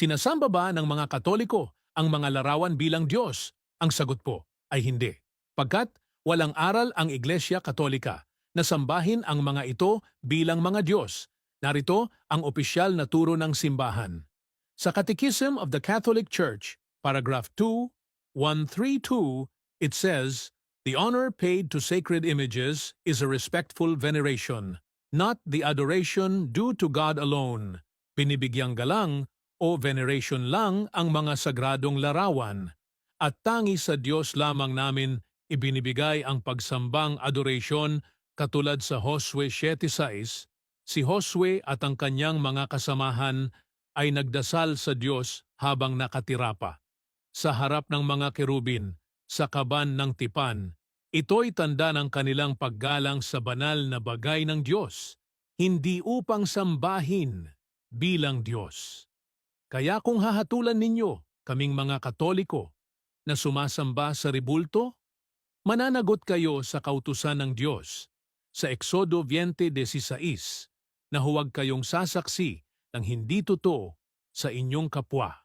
Sinasamba ba ng mga Katoliko ang mga larawan bilang Diyos? Ang sagot po ay hindi. Pagkat walang aral ang Iglesia Katolika na sambahin ang mga ito bilang mga Diyos. Narito ang opisyal na turo ng simbahan. Sa Catechism of the Catholic Church, paragraph 2, 132, it says, "The honor paid to sacred images is a respectful veneration, not the adoration due to God alone. Binibigyang galang o veneration lang ang mga sagradong larawan, at tangi sa Diyos lamang namin ibinibigay ang pagsambang adoration katulad sa Josue 7:6, si Josue at ang kanyang mga kasamahan ay nagdasal sa Diyos habang nakatira pa. Sa harap ng mga kerubin, sa kaban ng tipan, ito'y tanda ng kanilang paggalang sa banal na bagay ng Diyos, hindi upang sambahin bilang Diyos. Kaya kung hahatulan ninyo, kaming mga Katoliko, na sumasamba sa rebulto, mananagot kayo sa kautusan ng Diyos sa Exodo 20:16 na huwag kayong sasaksi ng hindi totoo sa inyong kapwa.